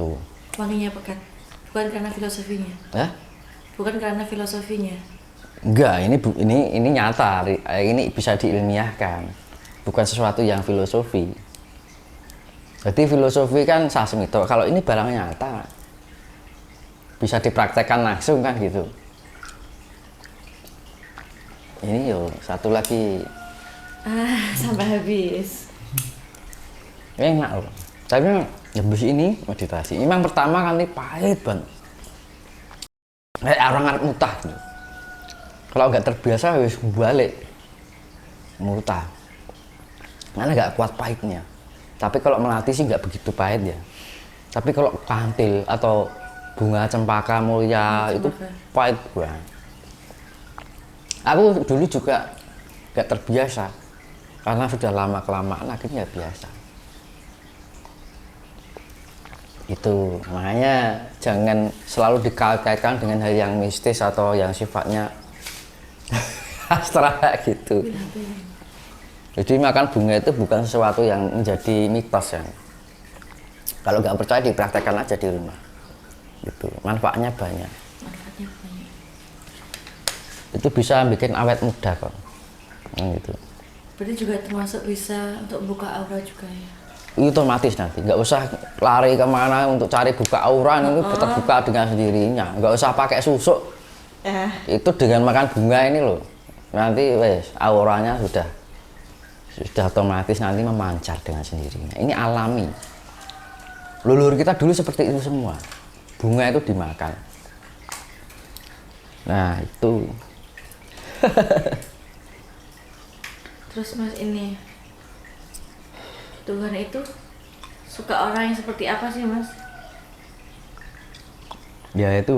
gitu. Wanginya pekat. Bukan karena filosofinya. Ya? Bukan karena filosofinya. Enggak, ini nyata, ini bisa diilmiahkan. Bukan sesuatu yang filosofi. Jadi filosofi kan sasmito, kalau ini barang nyata. Bisa dipraktekkan langsung kan gitu. Ini yo satu lagi. Sampai habis. Enak loh. Tapi habis ini meditasi. Memang pertama kali pahit banget. Kayak orang ngarep mutah gitu. Kalau nggak terbiasa harus balik mutah. Karena nggak kuat pahitnya. Tapi kalau melatih sih nggak begitu pahit ya. Tapi kalau kantil atau bunga cempaka mulia itu pahit banget. Aku dulu juga nggak terbiasa karena sudah lama kelamaan akhirnya biasa. Itu makanya jangan selalu dikaitkan dengan hal yang mistis atau yang sifatnya abstrak gitu. Jadi makan bunga itu bukan sesuatu yang menjadi mitos ya. Kalau nggak percaya dipraktekkan aja di rumah. Gitu. Manfaatnya banyak. Itu bisa bikin awet muda kok. Gitu. Berarti juga termasuk bisa untuk buka aura juga ya. Itu otomatis nanti, nggak usah lari kemana untuk cari buka aura, itu terbuka dengan sendirinya, nggak usah pakai susuk. Itu dengan makan bunga ini loh, nanti wes auranya sudah otomatis nanti memancar dengan sendirinya. Ini alami. Leluhur kita dulu seperti itu semua, bunga itu dimakan. Nah itu. Terus Mas ini, Tuhan itu suka orang yang seperti apa sih Mas? Ya itu,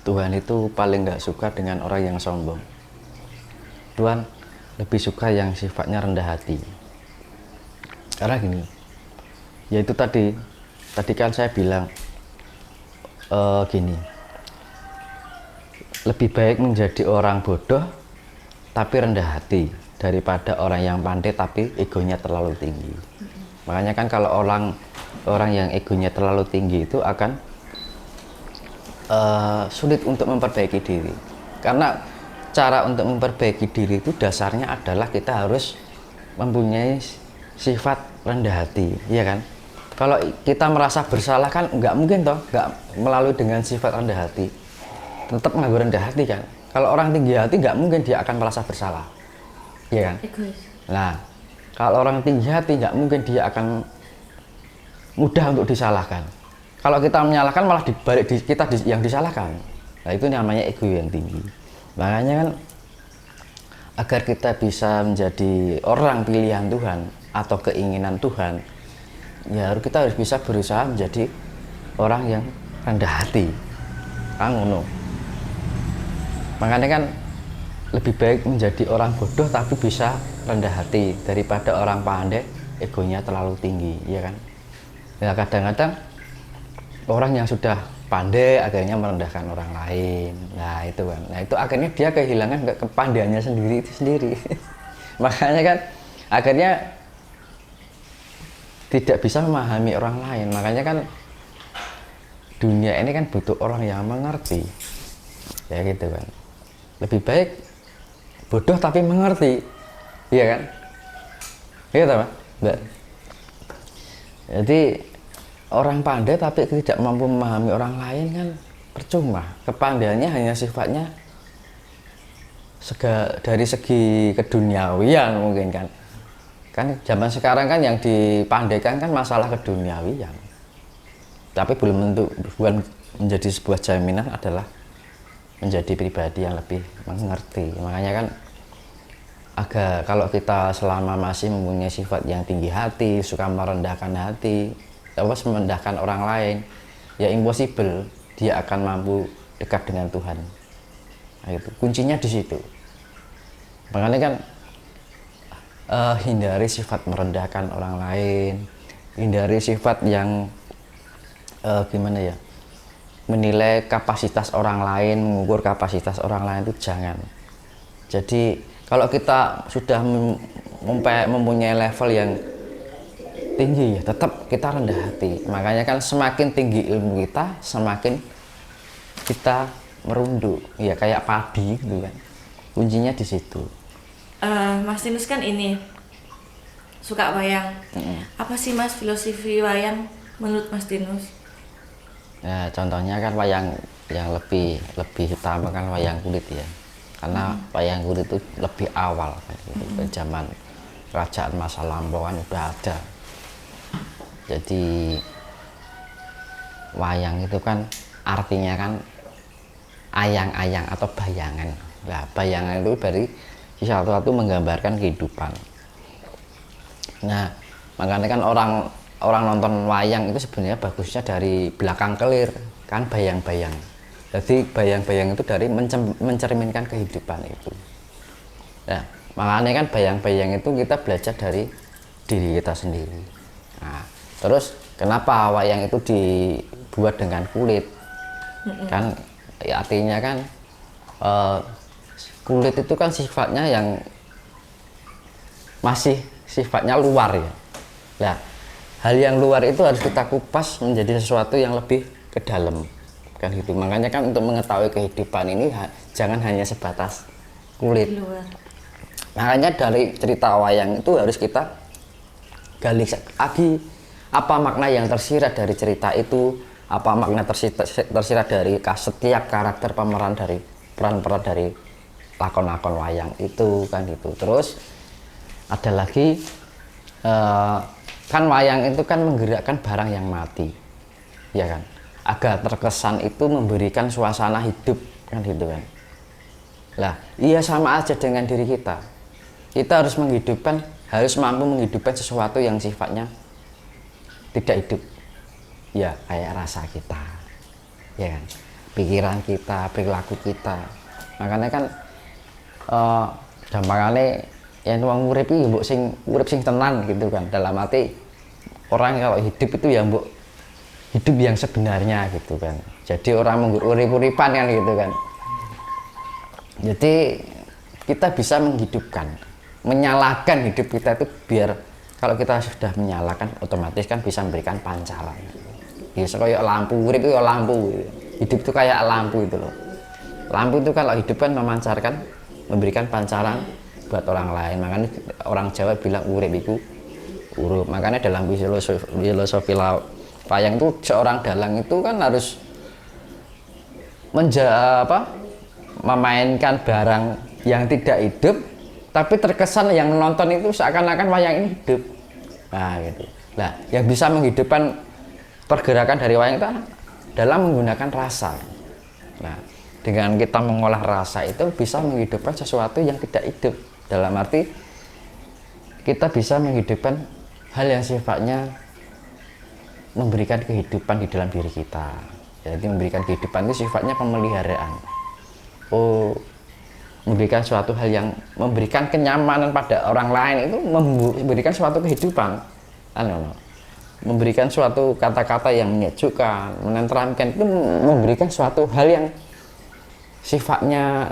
Tuhan itu paling nggak suka dengan orang yang sombong. Tuhan lebih suka yang sifatnya rendah hati. Karena gini, yaitu tadi kan saya bilang gini, lebih baik menjadi orang bodoh tapi rendah hati daripada orang yang pandai tapi egonya terlalu tinggi. Makanya kan kalau orang yang egonya terlalu tinggi itu akan sulit untuk memperbaiki diri. Karena cara untuk memperbaiki diri itu dasarnya adalah kita harus mempunyai sifat rendah hati, ya kan? Kalau kita merasa bersalah kan nggak mungkin toh, nggak melalui dengan sifat rendah hati. Tetap nganggo rendah hati kan. Kalau orang tinggi hati nggak mungkin dia akan merasa bersalah. Iya kan? Egois. Nah, kalau orang tinggi hati nggak mungkin dia akan mudah untuk disalahkan. Kalau kita menyalahkan malah dibalik kita yang disalahkan. Nah itu namanya ego yang tinggi. Makanya kan agar kita bisa menjadi orang pilihan Tuhan atau keinginan Tuhan, ya kita harus bisa berusaha menjadi orang yang rendah hati. Kan ngono. Makanya kan lebih baik menjadi orang bodoh tapi bisa rendah hati daripada orang pandai egonya terlalu tinggi, ya kan? Ya kadang-kadang orang yang sudah pandai akhirnya merendahkan orang lain. Nah itu kan, nah itu akhirnya dia kehilangan kepandaiannya sendiri. Makanya kan akhirnya tidak bisa memahami orang lain. Makanya kan dunia ini kan butuh orang yang mengerti, ya gitu kan. Lebih baik bodoh tapi mengerti, iya kan? Gitu Pak. Jadi orang pandai tapi tidak mampu memahami orang lain kan percuma. Kepandaiannya hanya sifatnya dari segi keduniawian mungkin kan. Kan zaman sekarang kan yang dipandaikan kan masalah keduniawian. Tapi belum tentu bukan menjadi sebuah jaminan adalah menjadi pribadi yang lebih mengerti. Makanya kan kalau kita selama masih mempunyai sifat yang tinggi hati, suka merendahkan hati, terus merendahkan orang lain, ya impossible dia akan mampu dekat dengan Tuhan. Nah, itu kuncinya di situ. Makanya kan hindari sifat merendahkan orang lain, hindari sifat yang gimana ya, menilai kapasitas orang lain, mengukur kapasitas orang lain itu jangan. Jadi kalau kita sudah mempunyai level yang tinggi ya tetap kita rendah hati. Makanya kan semakin tinggi ilmu kita, semakin kita merunduk. Ya kayak padi gitu kan. Kuncinya di situ. Mas Tinus kan ini suka wayang. Apa sih Mas filosofi wayang menurut Mas Tinus? Ya contohnya kan wayang yang lebih utama kan wayang kulit ya. Karena wayang kulit itu lebih awal kan, gitu. Ke zaman kerajaan masa lampau kan udah ada. Jadi wayang itu kan artinya kan ayang-ayang atau bayangan. Nah, bayangan itu dari sesuatu menggambarkan kehidupan. Nah, makanya kan orang nonton wayang itu sebenarnya bagusnya dari belakang kelir, kan bayang-bayang. Jadi bayang-bayang itu dari mencerminkan kehidupan itu. Nah, makanya kan bayang-bayang itu kita belajar dari diri kita sendiri. Nah, terus kenapa wayang itu dibuat dengan kulit? Kan ya, artinya kan kulit itu kan sifatnya yang masih sifatnya luar ya. Nah, hal yang luar itu harus kita kupas menjadi sesuatu yang lebih ke dalam kan gitu. Makanya kan untuk mengetahui kehidupan ini jangan hanya sebatas kulit. Makanya dari cerita wayang itu harus kita gali lagi apa makna yang tersirat dari cerita itu, apa makna tersirat dari setiap karakter pemeran dari peran-peran dari lakon-lakon wayang itu kan gitu. Terus ada lagi kan wayang itu kan menggerakkan barang yang mati ya kan, agar terkesan itu memberikan suasana hidup kan gitu kan. Lah iya sama aja dengan diri kita harus harus mampu menghidupkan sesuatu yang sifatnya tidak hidup ya, kayak rasa kita ya kan, pikiran kita, perilaku kita. Makanya kan gampangane yang wong urip iki mbok sing urip sing tenan gitu kan. Dalam arti orang kalau hidup itu ya mbok hidup yang sebenarnya gitu kan. Jadi orang urip-uripan kan gitu kan. Jadi kita bisa menghidupkan, menyalakan hidup kita itu biar kalau kita sudah menyalakan otomatis kan bisa memberikan pancaran. Ya kayak lampu, urip itu lampu. Hidup itu kayak lampu itu loh. Lampu itu kalau hidup kan memancarkan, memberikan pancaran buat orang lain. Makanya orang Jawa bilang urip itu urup. Makanya dalam filosofi wayang itu seorang dalang itu kan harus memainkan barang yang tidak hidup, tapi terkesan yang menonton itu seakan-akan wayang ini hidup. Nah gitu. Nah yang bisa menghidupkan pergerakan dari wayang itu dalam menggunakan rasa. Nah dengan kita mengolah rasa itu bisa menghidupkan sesuatu yang tidak hidup. Dalam arti kita bisa menghidupkan hal yang sifatnya memberikan kehidupan di dalam diri kita. Jadi memberikan kehidupan itu sifatnya pemeliharaan. Oh, memberikan suatu hal yang memberikan kenyamanan pada orang lain itu memberikan suatu kehidupan. Memberikan suatu kata-kata yang menyejukkan, menenteramkan, itu memberikan suatu hal yang sifatnya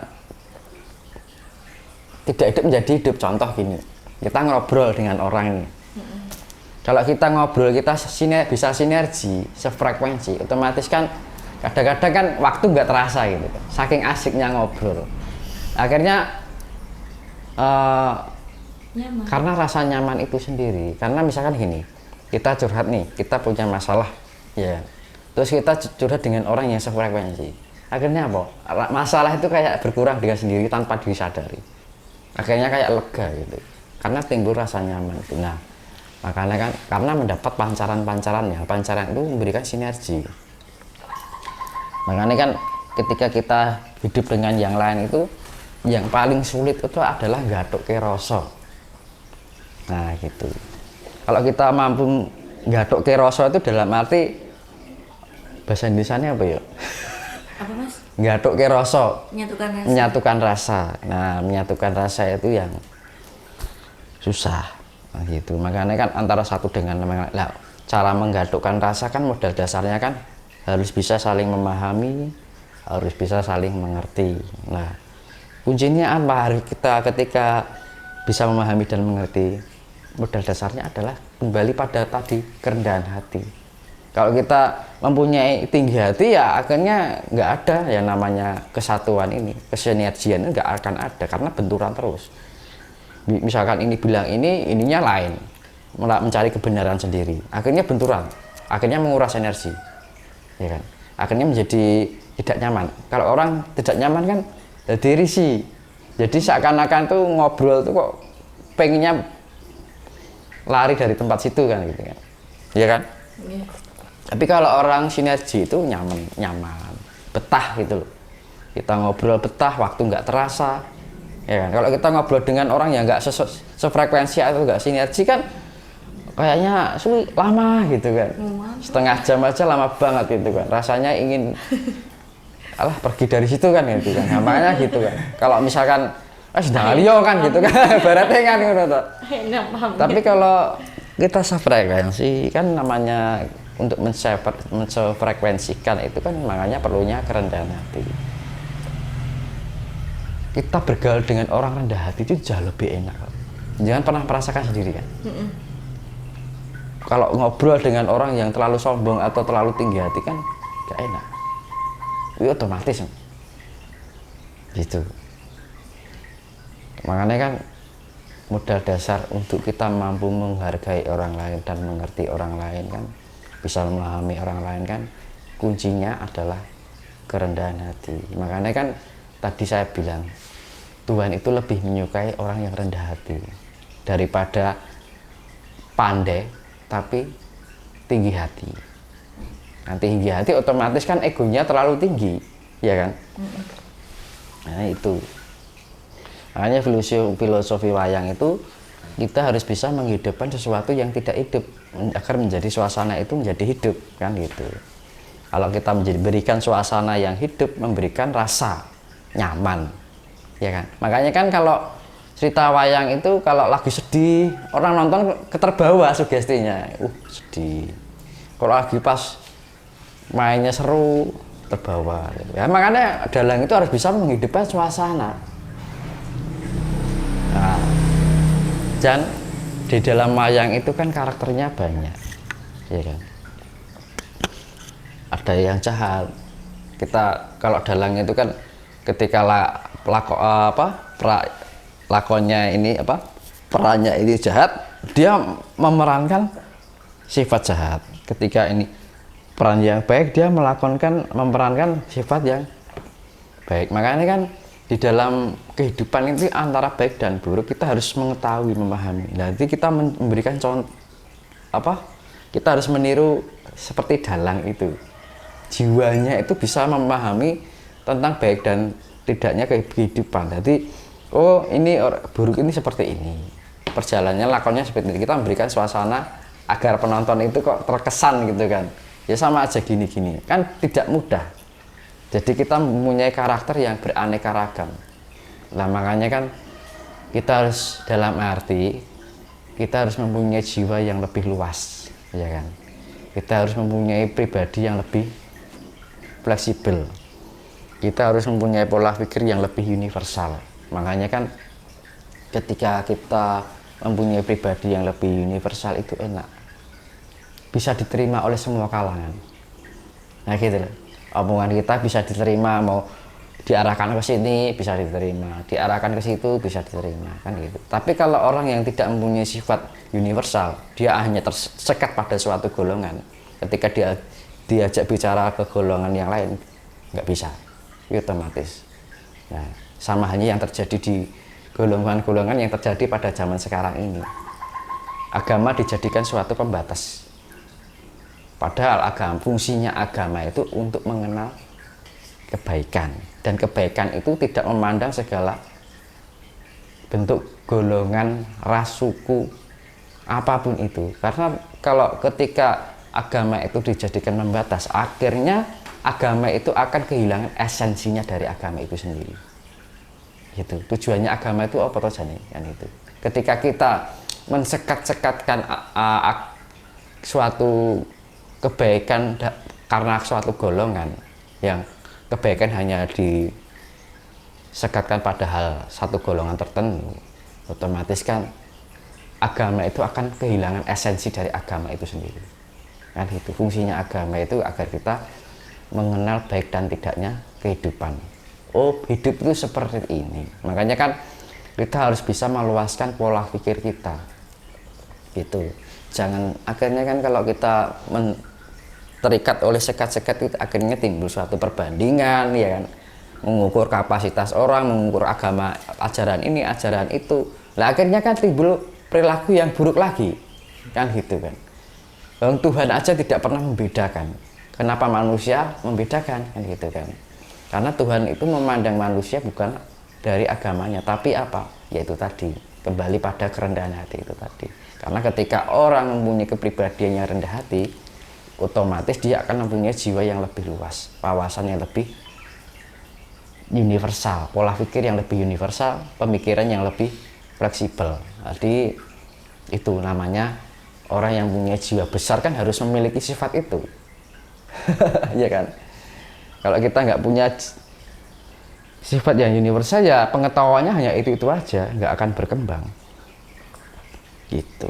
tidak hidup menjadi hidup. Contoh gini, kita ngobrol dengan orang ini. Kalau kita ngobrol, kita bisa sinergi, sefrekuensi, otomatis kan kadang-kadang kan waktu nggak terasa gitu, saking asiknya ngobrol. Akhirnya karena rasa nyaman itu sendiri. Karena misalkan gini, kita curhat nih, kita punya masalah, ya, terus kita curhat dengan orang yang sefrekuensi. Akhirnya apa? Masalah itu kayak berkurang dengan sendiri tanpa disadari. Akhirnya kayak lega gitu, karena timbul rasa nyaman. Nah, makanya kan karena mendapat pancaran-pancarannya, pancaran itu memberikan sinergi. Makanya kan ketika kita hidup dengan yang lain itu yang paling sulit itu adalah nggathuk rasa. Nah gitu. Kalau kita mampu nggathuk rasa itu dalam arti bahasa Indonesianya apa ya? Apa Mas? Nggathuk rasa. Menyatukan rasa. Menyatukan rasa. Nah menyatukan rasa itu yang susah. Nah, gitu. Makanya kan antara satu dengan lain. Nah, cara menggathukkan rasa kan modal dasarnya kan harus bisa saling memahami, harus bisa saling mengerti. Nah, kuncinya apa? Harus kita ketika bisa memahami dan mengerti, modal dasarnya adalah kembali pada tadi kerendahan hati. Kalau kita mempunyai tinggi hati ya akhirnya nggak ada yang namanya kesatuan ini, kesinergian ini nggak akan ada karena benturan terus. Misalkan ini bilang ini, ininya lain, mencari kebenaran sendiri, akhirnya benturan, akhirnya menguras energi, ya kan? Akhirnya menjadi tidak nyaman. Kalau orang tidak nyaman kan jadi risih, jadi seakan-akan tuh ngobrol tuh kok pengennya lari dari tempat situ kan gitu kan, ya kan? Iya. Tapi kalau orang sinergi itu nyaman, betah gitu loh. Kita ngobrol betah, waktu nggak terasa, ya kan? Kalau kita ngobrol dengan orang yang nggak sefrekuensi atau nggak sinergi kan, kayaknya sulit lama gitu kan. Setengah jam aja lama banget gitu kan. Rasanya ingin pergi dari situ kan gitu kan. Namanya gitu kan. Kalau misalkan sedang alio kan gitu kan, baratnya kan gitu. Tapi kalau kita sefrekuensi kan namanya untuk mensefrekuensikan itu kan makanya perlunya kerendahan hati. Kita bergaul dengan orang rendah hati itu jauh lebih enak. Jangan pernah merasakan sendiri kan. Kalau ngobrol dengan orang yang terlalu sombong atau terlalu tinggi hati kan gak enak. Itu otomatis gitu. Makanya kan modal dasar untuk kita mampu menghargai orang lain dan mengerti orang lain kan, bisa memahami orang lain kan, kuncinya adalah kerendahan hati. Makanya kan tadi saya bilang Tuhan itu lebih menyukai orang yang rendah hati daripada pandai tapi tinggi hati. Nanti tinggi hati otomatis kan egonya terlalu tinggi, ya kan? Nah itu. Makanya filosofi wayang itu kita harus bisa menghidupkan sesuatu yang tidak hidup agar menjadi suasana itu menjadi hidup kan gitu. Kalau kita berikan suasana yang hidup, memberikan rasa nyaman, ya kan. Makanya kan kalau cerita wayang itu kalau lagi sedih orang nonton keterbawa sugestinya, sedih. Kalau lagi pas mainnya seru terbawa. Ya makanya dalang itu harus bisa menghidupkan suasana. Nah, dan di dalam wayang itu kan karakternya banyak, ya kan. Ada yang jahat. Kita kalau dalang itu kan ketika lakonnya ini perannya ini jahat, dia memerankan sifat jahat. Ketika ini peran yang baik, dia memerankan sifat yang baik. Makanya kan di dalam kehidupan itu antara baik dan buruk kita harus mengetahui, memahami. Nanti kita memberikan contoh kita harus meniru seperti dalang itu. Jiwanya itu bisa memahami tentang baik dan tidaknya kehidupan. Jadi ini buruk ini seperti ini. Perjalanannya lakonnya seperti ini. Kita memberikan suasana agar penonton itu kok terkesan gitu kan. Ya sama aja gini-gini. Kan tidak mudah. Jadi kita mempunyai karakter yang beraneka ragam. Nah makanya kan kita harus dalam arti kita harus mempunyai jiwa yang lebih luas, ya kan. Kita harus mempunyai pribadi yang lebih fleksibel. Kita harus mempunyai pola pikir yang lebih universal. Makanya kan ketika kita mempunyai pribadi yang lebih universal itu enak. Bisa diterima oleh semua kalangan. Nah gitu loh. Omongan kita bisa diterima, mau diarahkan ke sini bisa diterima, diarahkan ke situ bisa diterima, kan gitu. Tapi kalau orang yang tidak mempunyai sifat universal, dia hanya tersekat pada suatu golongan. Ketika dia diajak bicara ke golongan yang lain, nggak bisa, itu otomatis. Nah, sama hanya yang terjadi di golongan-golongan yang terjadi pada zaman sekarang ini. Agama dijadikan suatu pembatas. Padahal fungsinya agama itu untuk mengenal kebaikan, dan kebaikan itu tidak memandang segala bentuk golongan, ras, suku, apapun itu. Karena kalau ketika agama itu dijadikan membatas, akhirnya agama itu akan kehilangan esensinya dari agama itu sendiri. Gitu. Tujuannya agama itu apa saja nih? Kan itu. Ketika kita mensekat-sekatkan suatu kebaikan karena suatu golongan, yang kebaikan hanya disekatkan pada hal satu golongan tertentu, otomatis kan agama itu akan kehilangan esensi dari agama itu sendiri. Kan itu fungsinya agama itu agar kita mengenal baik dan tidaknya kehidupan. Oh, hidup itu seperti ini. Makanya kan kita harus bisa meluaskan pola pikir kita. Gitu. Jangan akhirnya kan kalau kita terikat oleh sekat-sekat itu akhirnya timbul suatu perbandingan, ya kan, mengukur kapasitas orang, mengukur agama, ajaran ini, ajaran itu. Nah akhirnya kan timbul perilaku yang buruk lagi, kan gitu kan. Tuhan aja tidak pernah membedakan. Kenapa manusia membedakan, kan gitu kan. Karena Tuhan itu memandang manusia bukan dari agamanya, tapi apa? Yaitu tadi, kembali pada kerendahan hati itu tadi. Karena ketika orang mempunyai kepribadian yang rendah hati, otomatis dia akan mempunyai jiwa yang lebih luas, wawasan yang lebih universal, pola pikir yang lebih universal, pemikiran yang lebih fleksibel. Jadi itu namanya orang yang punya jiwa besar kan harus memiliki sifat itu. Ya kan? Kalau kita nggak punya sifat yang universal, ya pengetahuannya hanya itu aja, nggak akan berkembang. Gitu.